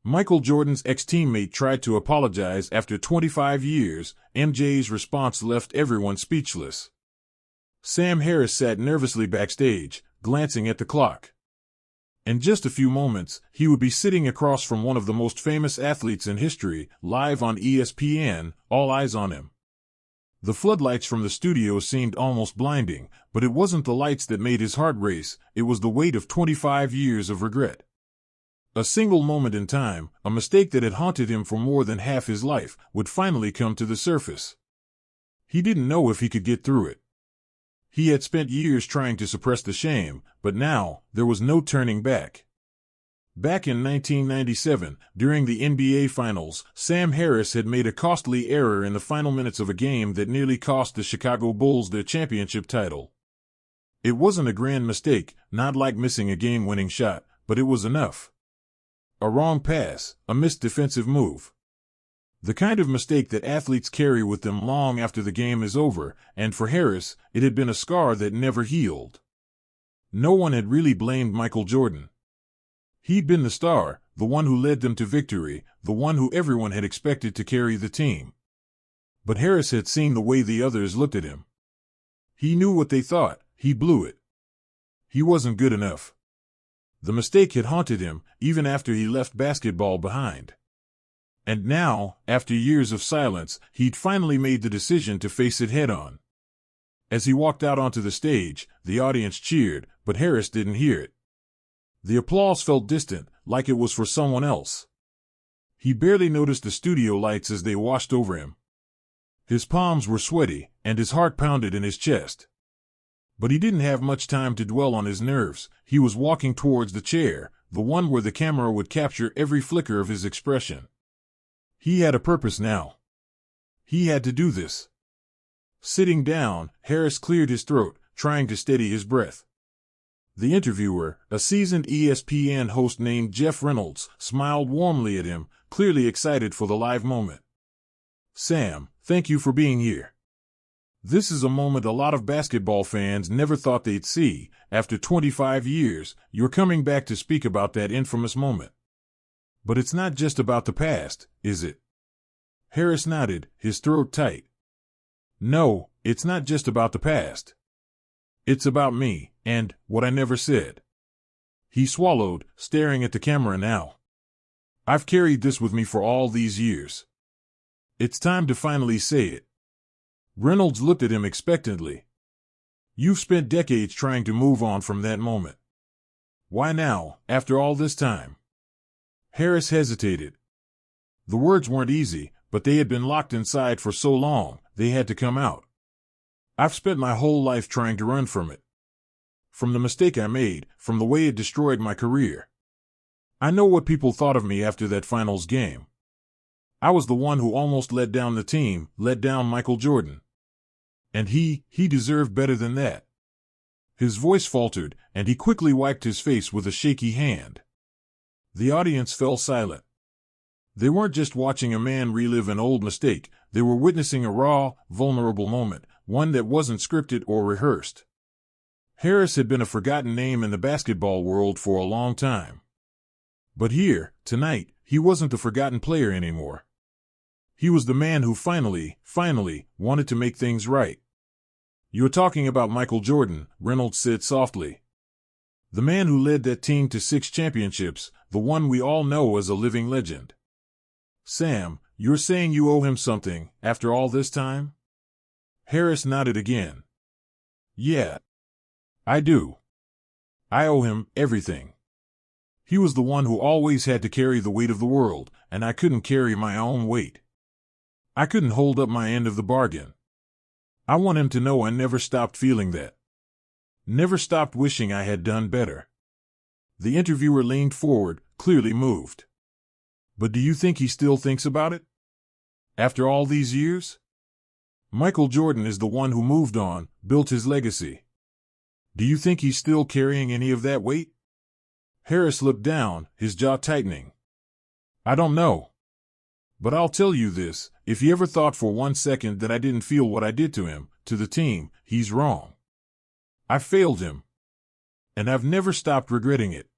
Michael Jordan's ex-teammate tried to apologize after 25 years. MJ's response left everyone speechless. Sam Harris sat nervously backstage, glancing at the clock. In just a few moments, he would be sitting across from one of the most famous athletes in history, live on ESPN, all eyes on him. The floodlights from the studio seemed almost blinding, but it wasn't the lights that made his heart race, it was the weight of 25 years of regret. A single moment in time, a mistake that had haunted him for more than half his life, would finally come to the surface. He didn't know if he could get through it. He had spent years trying to suppress the shame, but now, there was no turning back. Back in 1997, during the NBA Finals, Sam Harris had made a costly error in the final minutes of a game that nearly cost the Chicago Bulls their championship title. It wasn't a grand mistake, not like missing a game-winning shot, but it was enough. A wrong pass, a missed defensive move. The kind of mistake that athletes carry with them long after the game is over, and for Harris, it had been a scar that never healed. No one had really blamed Michael Jordan. He'd been the star, the one who led them to victory, the one who everyone had expected to carry the team. But Harris had seen the way the others looked at him. He knew what they thought, he blew it. He wasn't good enough. The mistake had haunted him, even after he left basketball behind. And now, after years of silence, he'd finally made the decision to face it head-on. As he walked out onto the stage, the audience cheered, but Harris didn't hear it. The applause felt distant, like it was for someone else. He barely noticed the studio lights as they washed over him. His palms were sweaty, and his heart pounded in his chest. But he didn't have much time to dwell on his nerves. He was walking towards the chair, the one where the camera would capture every flicker of his expression. He had a purpose now. He had to do this. Sitting down, Harris cleared his throat, trying to steady his breath. The interviewer, a seasoned ESPN host named Jeff Reynolds, smiled warmly at him, clearly excited for the live moment. "Sam, thank you for being here. This is a moment a lot of basketball fans never thought they'd see. After 25 years, you're coming back to speak about that infamous moment. But it's not just about the past, is it?" Harris nodded, his throat tight. "No, it's not just about the past. It's about me, and what I never said." He swallowed, staring at the camera now. "I've carried this with me for all these years. It's time to finally say it." Reynolds looked at him expectantly. "You've spent decades trying to move on from that moment. Why now, after all this time?" Harris hesitated. The words weren't easy, but they had been locked inside for so long, they had to come out. "I've spent my whole life trying to run from it. From the mistake I made, from the way it destroyed my career. I know what people thought of me after that finals game. I was the one who almost let down the team, let down Michael Jordan. And he deserved better than that." His voice faltered, and he quickly wiped his face with a shaky hand. The audience fell silent. They weren't just watching a man relive an old mistake, they were witnessing a raw, vulnerable moment, one that wasn't scripted or rehearsed. Harris had been a forgotten name in the basketball world for a long time. But here, tonight, he wasn't the forgotten player anymore. He was the man who finally wanted to make things right. "You're talking about Michael Jordan," Reynolds said softly. "The man who led that team to 6 championships, the one we all know as a living legend. Sam, you're saying you owe him something, after all this time?" Harris nodded again. "Yeah. I do. I owe him everything. He was the one who always had to carry the weight of the world, and I couldn't carry my own weight. I couldn't hold up my end of the bargain. I want him to know I never stopped feeling that. Never stopped wishing I had done better." The interviewer leaned forward, clearly moved. "But do you think he still thinks about it? After all these years? Michael Jordan is the one who moved on, built his legacy. Do you think he's still carrying any of that weight?" Harris looked down, his jaw tightening. "I don't know. But I'll tell you this, if he ever thought for 1 second that I didn't feel what I did to him, to the team, he's wrong. I failed him. And I've never stopped regretting it.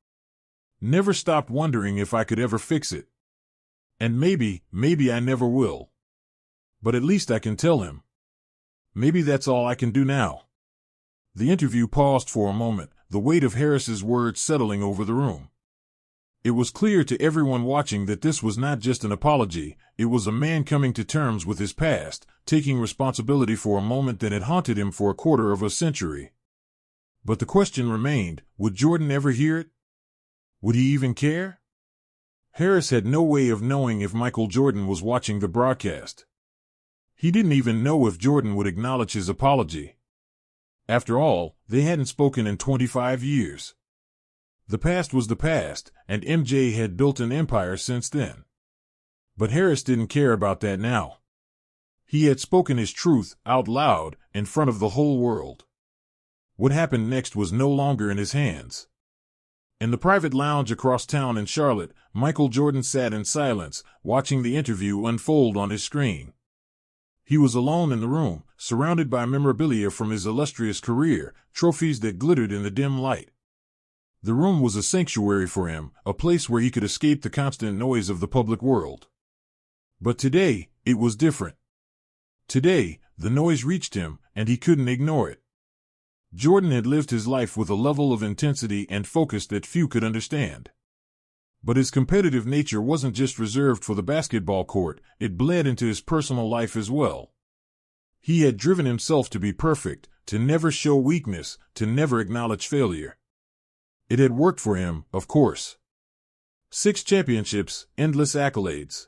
Never stopped wondering if I could ever fix it." And maybe I never will. But at least I can tell him. Maybe that's all I can do now." The interview paused for a moment, the weight of Harris's words settling over the room. It was clear to everyone watching that this was not just an apology, it was a man coming to terms with his past, taking responsibility for a moment that had haunted him for a quarter of a century. But the question remained, would Jordan ever hear it? Would he even care? Harris had no way of knowing if Michael Jordan was watching the broadcast. He didn't even know if Jordan would acknowledge his apology. After all, they hadn't spoken in 25 years. The past was the past, and MJ had built an empire since then. But Harris didn't care about that now. He had spoken his truth out loud in front of the whole world. What happened next was no longer in his hands. In the private lounge across town in Charlotte, Michael Jordan sat in silence, watching the interview unfold on his screen. He was alone in the room, surrounded by memorabilia from his illustrious career, trophies that glittered in the dim light. The room was a sanctuary for him, a place where he could escape the constant noise of the public world. But today, it was different. Today, the noise reached him, and he couldn't ignore it. Jordan had lived his life with a level of intensity and focus that few could understand. But his competitive nature wasn't just reserved for the basketball court, it bled into his personal life as well. He had driven himself to be perfect, to never show weakness, to never acknowledge failure. It had worked for him, of course. 6 championships, endless accolades.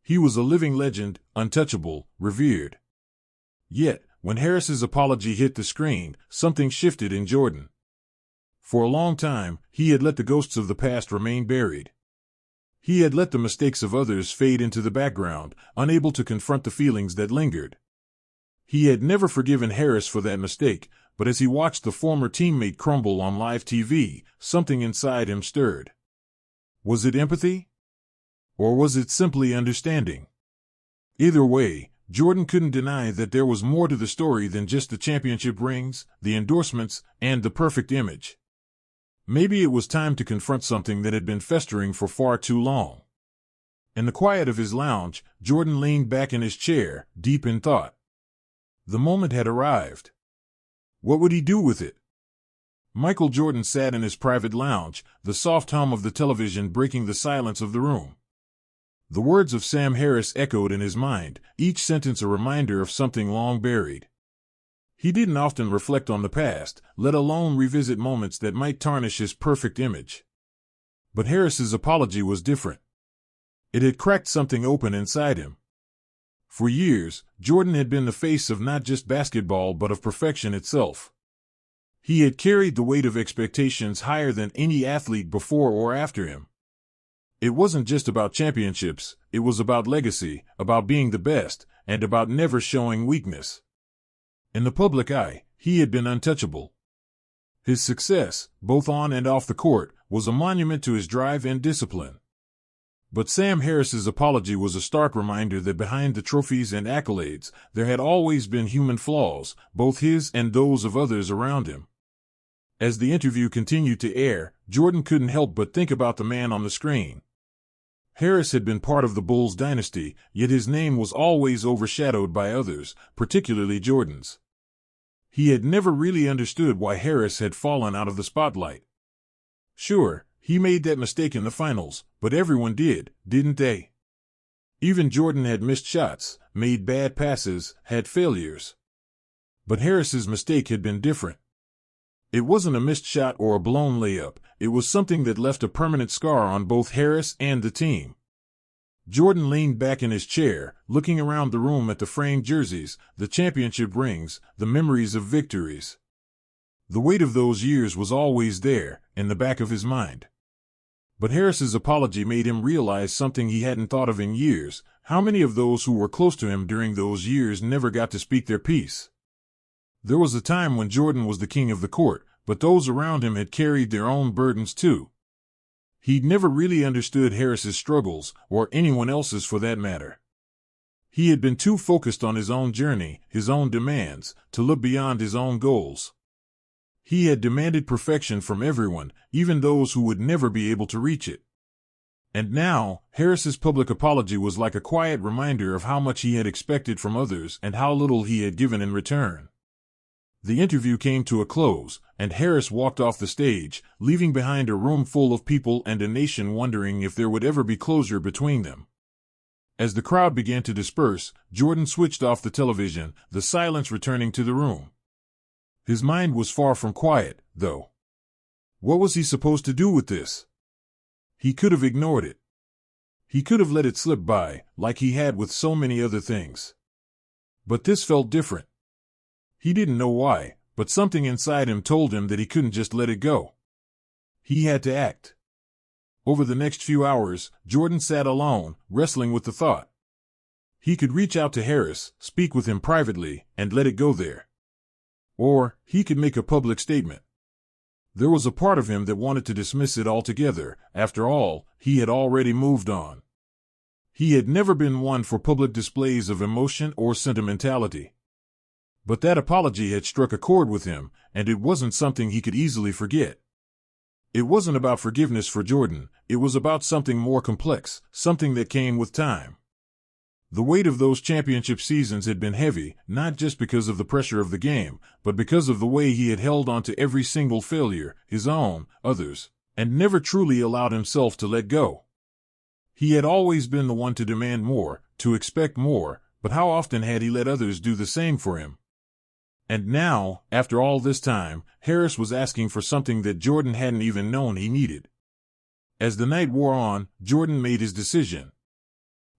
He was a living legend, untouchable, revered. Yet, when Harris's apology hit the screen, something shifted in Jordan. For a long time, he had let the ghosts of the past remain buried. He had let the mistakes of others fade into the background, unable to confront the feelings that lingered. He had never forgiven Harris for that mistake, but as he watched the former teammate crumble on live TV, something inside him stirred. Was it empathy? Or was it simply understanding? Either way, Jordan couldn't deny that there was more to the story than just the championship rings, the endorsements, and the perfect image. Maybe it was time to confront something that had been festering for far too long. In the quiet of his lounge, Jordan leaned back in his chair, deep in thought. The moment had arrived. What would he do with it? Michael Jordan sat in his private lounge, the soft hum of the television breaking the silence of the room. The words of Sam Harris echoed in his mind, each sentence a reminder of something long buried. He didn't often reflect on the past, let alone revisit moments that might tarnish his perfect image. But Harris's apology was different. It had cracked something open inside him. For years, Jordan had been the face of not just basketball but of perfection itself. He had carried the weight of expectations higher than any athlete before or after him. It wasn't just about championships, it was about legacy, about being the best, and about never showing weakness. In the public eye, he had been untouchable. His success, both on and off the court, was a monument to his drive and discipline. But Sam Harris's apology was a stark reminder that behind the trophies and accolades, there had always been human flaws, both his and those of others around him. As the interview continued to air, Jordan couldn't help but think about the man on the screen. Harris had been part of the Bulls dynasty, yet his name was always overshadowed by others, particularly Jordan's. He had never really understood why Harris had fallen out of the spotlight. Sure, he made that mistake in the finals, but everyone did, didn't they? Even Jordan had missed shots, made bad passes, had failures. But Harris's mistake had been different. It wasn't a missed shot or a blown layup, it was something that left a permanent scar on both Harris and the team. Jordan leaned back in his chair, looking around the room at the framed jerseys, the championship rings, the memories of victories. The weight of those years was always there, in the back of his mind. But Harris's apology made him realize something he hadn't thought of in years: how many of those who were close to him during those years never got to speak their piece. There was a time when Jordan was the king of the court, but those around him had carried their own burdens too. He'd never really understood Harris's struggles, or anyone else's for that matter. He had been too focused on his own journey, his own demands, to look beyond his own goals. He had demanded perfection from everyone, even those who would never be able to reach it. And now, Harris's public apology was like a quiet reminder of how much he had expected from others and how little he had given in return. The interview came to a close, and Harris walked off the stage, leaving behind a room full of people and a nation wondering if there would ever be closure between them. As the crowd began to disperse, Jordan switched off the television, the silence returning to the room. His mind was far from quiet, though. What was he supposed to do with this? He could have ignored it. He could have let it slip by, like he had with so many other things. But this felt different. He didn't know why, but something inside him told him that he couldn't just let it go. He had to act. Over the next few hours, Jordan sat alone, wrestling with the thought. He could reach out to Harris, speak with him privately, and let it go there. Or, he could make a public statement. There was a part of him that wanted to dismiss it altogether. After all, he had already moved on. He had never been one for public displays of emotion or sentimentality. But that apology had struck a chord with him, and it wasn't something he could easily forget. It wasn't about forgiveness for Jordan, it was about something more complex, something that came with time. The weight of those championship seasons had been heavy, not just because of the pressure of the game, but because of the way he had held on to every single failure, his own, others, and never truly allowed himself to let go. He had always been the one to demand more, to expect more, but how often had he let others do the same for him? And now, after all this time, Harris was asking for something that Jordan hadn't even known he needed. As the night wore on, Jordan made his decision.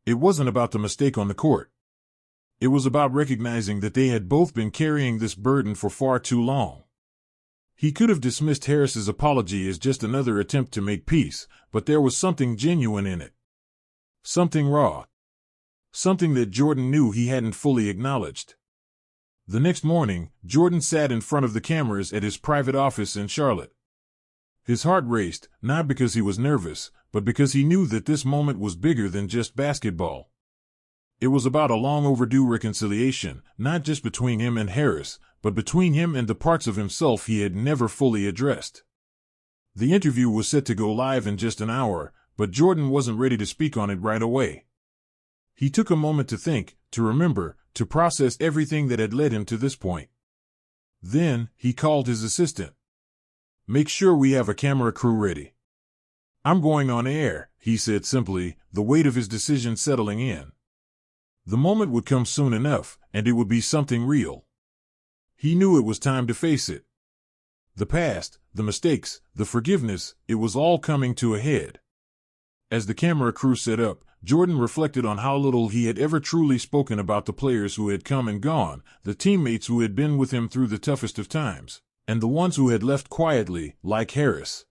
It wasn't about the mistake on the court. It was about recognizing that they had both been carrying this burden for far too long. He could have dismissed Harris's apology as just another attempt to make peace, but there was something genuine in it. Something raw. Something that Jordan knew he hadn't fully acknowledged. The next morning, Jordan sat in front of the cameras at his private office in Charlotte. His heart raced, not because he was nervous, but because he knew that this moment was bigger than just basketball. It was about a long overdue reconciliation, not just between him and Harris, but between him and the parts of himself he had never fully addressed. The interview was set to go live in just an hour, but Jordan wasn't ready to speak on it right away. He took a moment to think, to remember, to process everything that had led him to this point. Then, he called his assistant. "Make sure we have a camera crew ready." "I'm going on air," he said simply, the weight of his decision settling in. The moment would come soon enough, and it would be something real. He knew it was time to face it. The past, the mistakes, the forgiveness, it was all coming to a head. As the camera crew set up, Jordan reflected on how little he had ever truly spoken about the players who had come and gone, the teammates who had been with him through the toughest of times, and the ones who had left quietly, like Harris.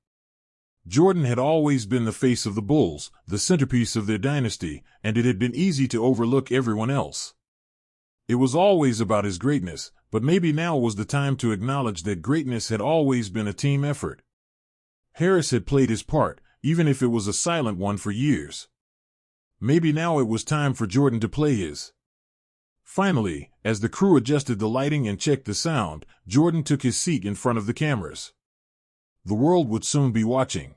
Jordan had always been the face of the Bulls, the centerpiece of their dynasty, and it had been easy to overlook everyone else. It was always about his greatness, but maybe now was the time to acknowledge that greatness had always been a team effort. Harris had played his part, even if it was a silent one for years. Maybe now it was time for Jordan to play his. Finally, as the crew adjusted the lighting and checked the sound, Jordan took his seat in front of the cameras. The world would soon be watching.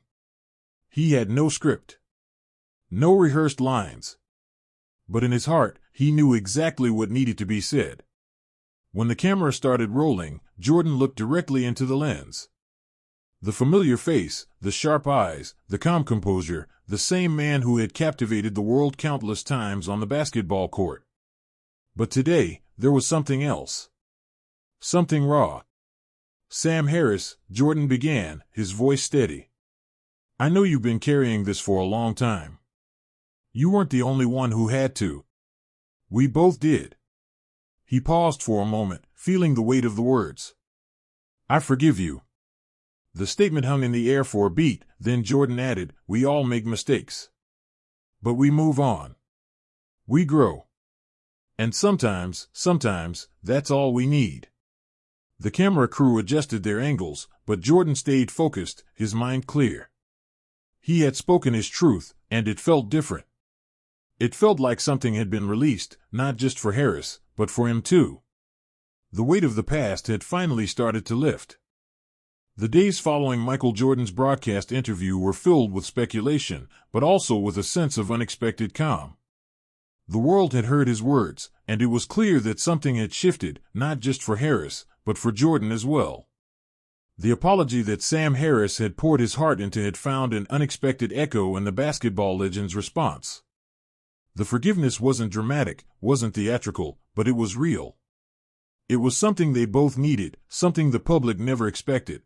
He had no script. No rehearsed lines. But in his heart, he knew exactly what needed to be said. When the camera started rolling, Jordan looked directly into the lens. The familiar face, the sharp eyes, the calm composure, the same man who had captivated the world countless times on the basketball court. But today, there was something else. Something raw. "Sam Harris," Jordan began, his voice steady. "I know you've been carrying this for a long time. You weren't the only one who had to. We both did." He paused for a moment, feeling the weight of the words. "I forgive you." The statement hung in the air for a beat, then Jordan added, "We all make mistakes. But we move on. We grow. And sometimes, that's all we need." The camera crew adjusted their angles, but Jordan stayed focused, his mind clear. He had spoken his truth, and it felt different. It felt like something had been released, not just for Harris, but for him too. The weight of the past had finally started to lift. The days following Michael Jordan's broadcast interview were filled with speculation, but also with a sense of unexpected calm. The world had heard his words, and it was clear that something had shifted, not just for Harris, but for Jordan as well. The apology that Sam Harris had poured his heart into had found an unexpected echo in the basketball legend's response. The forgiveness wasn't dramatic, wasn't theatrical, but it was real. It was something they both needed, something the public never expected.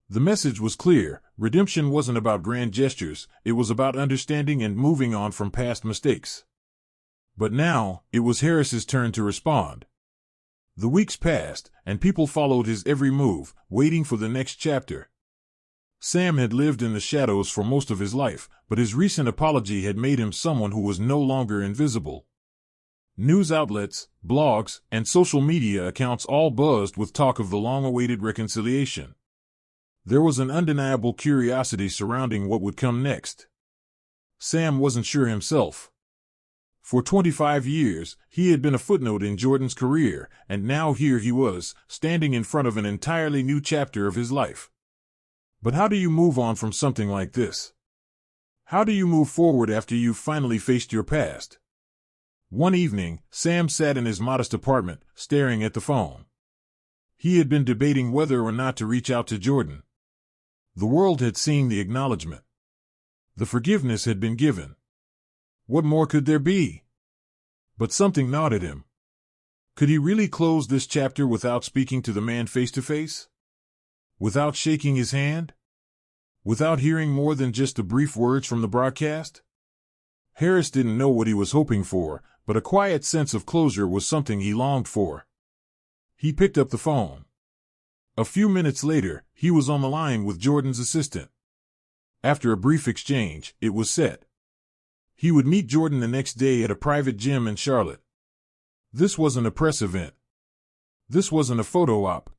The message was clear: redemption wasn't about grand gestures, it was about understanding and moving on from past mistakes. But now, it was Harris's turn to respond. The weeks passed, and people followed his every move, waiting for the next chapter. Sam had lived in the shadows for most of his life, but his recent apology had made him someone who was no longer invisible. News outlets, blogs, and social media accounts all buzzed with talk of the long-awaited reconciliation. There was an undeniable curiosity surrounding what would come next. Sam wasn't sure himself. For 25 years, he had been a footnote in Jordan's career, and now here he was, standing in front of an entirely new chapter of his life. But how do you move on from something like this? How do you move forward after you've finally faced your past? One evening, Sam sat in his modest apartment, staring at the phone. He had been debating whether or not to reach out to Jordan. The world had seen the acknowledgement. The forgiveness had been given. What more could there be? But something gnawed at him. Could he really close this chapter without speaking to the man face to face? Without shaking his hand? Without hearing more than just the brief words from the broadcast? Harris didn't know what he was hoping for, but a quiet sense of closure was something he longed for. He picked up the phone. A few minutes later, he was on the line with Jordan's assistant. After a brief exchange, it was set. He would meet Jordan the next day at a private gym in Charlotte. This wasn't a press event. This wasn't a photo op.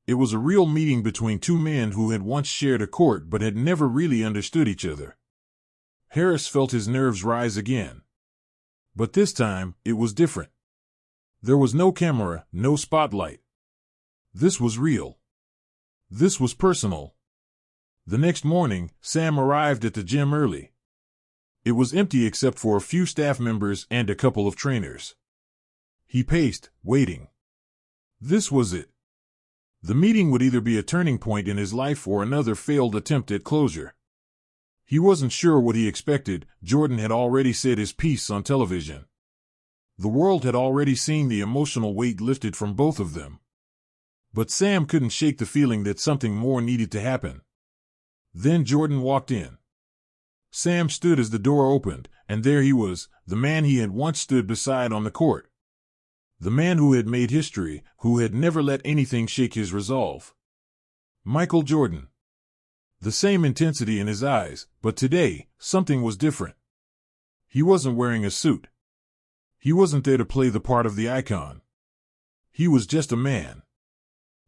It was a real meeting between two men who had once shared a court but had never really understood each other. Harris felt his nerves rise again. But this time, it was different. There was no camera, no spotlight. This was real. This was personal. The next morning, Sam arrived at the gym early. It was empty except for a few staff members and a couple of trainers. He paced, waiting. This was it. The meeting would either be a turning point in his life or another failed attempt at closure. He wasn't sure what he expected. Jordan had already said his piece on television. The world had already seen the emotional weight lifted from both of them. But Sam couldn't shake the feeling that something more needed to happen. Then Jordan walked in. Sam stood as the door opened, and there he was, the man he had once stood beside on the court. The man who had made history, who had never let anything shake his resolve. Michael Jordan. The same intensity in his eyes, but today, something was different. He wasn't wearing a suit. He wasn't there to play the part of the icon. He was just a man.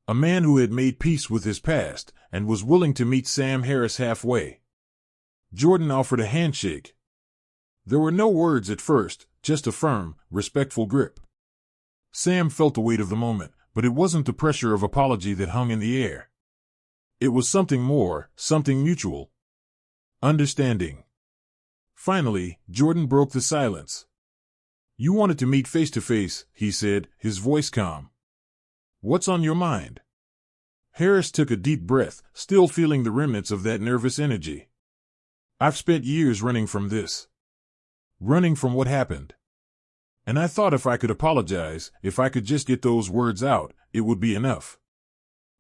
A man who had made peace with his past, and was willing to meet Sam Harris halfway. Jordan offered a handshake. There were no words at first, just a firm, respectful grip. Sam felt the weight of the moment, but it wasn't the pressure of apology that hung in the air. It was something more, something mutual. Understanding. Finally, Jordan broke the silence. "You wanted to meet face to face," he said, his voice calm. "What's on your mind?" Harris took a deep breath, still feeling the remnants of that nervous energy. "I've spent years running from this. Running from what happened. And I thought if I could apologize, if I could just get those words out, it would be enough.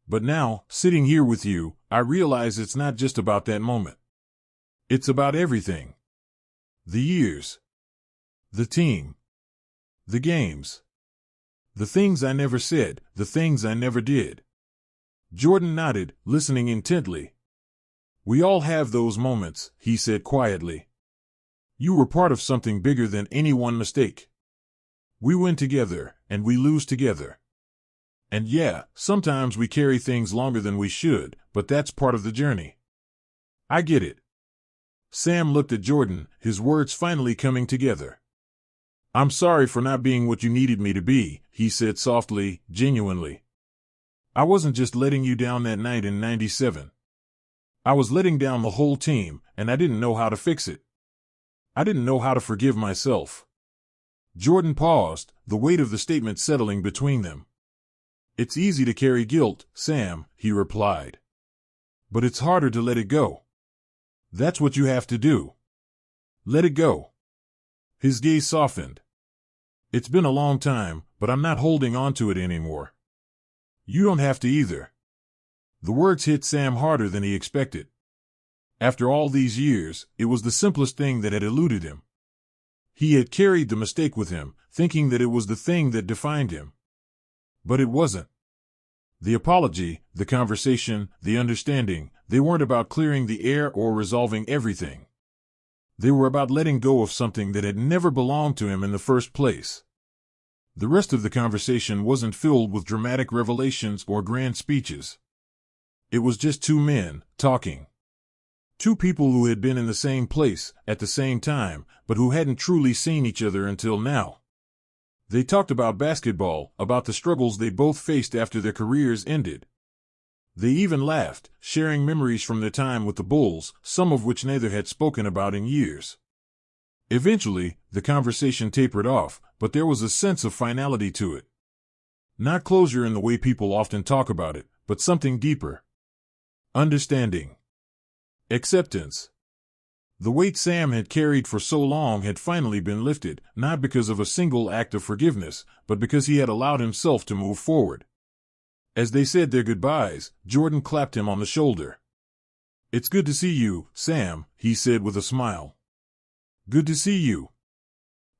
But now, sitting here with you, I realize it's not just about that moment. It's about everything. The years. The team. The games. The things I never said, the things I never did." Jordan nodded, listening intently. "We all have those moments," he said quietly. "You were part of something bigger than any one mistake. We win together, and we lose together. And yeah, sometimes we carry things longer than we should, but that's part of the journey. I get it." Sam looked at Jordan, his words finally coming together. "I'm sorry for not being what you needed me to be," he said softly, genuinely. I wasn't just letting you down that night in '97. I was letting down the whole team, and I didn't know how to fix it. I didn't know how to forgive myself." Jordan paused, the weight of the statement settling between them. "It's easy to carry guilt, Sam," he replied. "But it's harder to let it go. That's what you have to do. Let it go." His gaze softened. "It's been a long time, but I'm not holding on to it anymore. You don't have to either." The words hit Sam harder than he expected. After all these years, it was the simplest thing that had eluded him. He had carried the mistake with him, thinking that it was the thing that defined him. But it wasn't. The apology, the conversation, the understanding, they weren't about clearing the air or resolving everything. They were about letting go of something that had never belonged to him in the first place. The rest of the conversation wasn't filled with dramatic revelations or grand speeches. It was just two men, talking. Two people who had been in the same place, at the same time, but who hadn't truly seen each other until now. They talked about basketball, about the struggles they both faced after their careers ended. They even laughed, sharing memories from their time with the Bulls, some of which neither had spoken about in years. Eventually, the conversation tapered off, but there was a sense of finality to it. Not closure in the way people often talk about it, but something deeper. Understanding. Acceptance. The weight Sam had carried for so long had finally been lifted, not because of a single act of forgiveness, but because he had allowed himself to move forward. As they said their goodbyes, Jordan clapped him on the shoulder. "It's good to see you, Sam," he said with a smile. "Good to see you."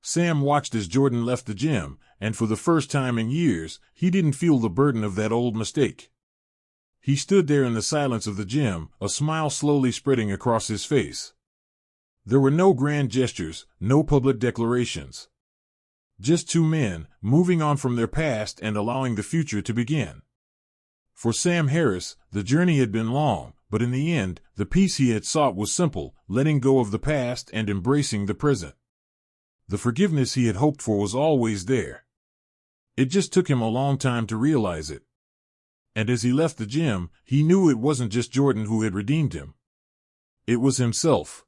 Sam watched as Jordan left the gym, and for the first time in years, he didn't feel the burden of that old mistake. He stood there in the silence of the gym, a smile slowly spreading across his face. There were no grand gestures, no public declarations. Just two men, moving on from their past and allowing the future to begin. For Sam Harris, the journey had been long, but in the end, the peace he had sought was simple, letting go of the past and embracing the present. The forgiveness he had hoped for was always there. It just took him a long time to realize it. And as he left the gym, he knew it wasn't just Jordan who had redeemed him. It was himself.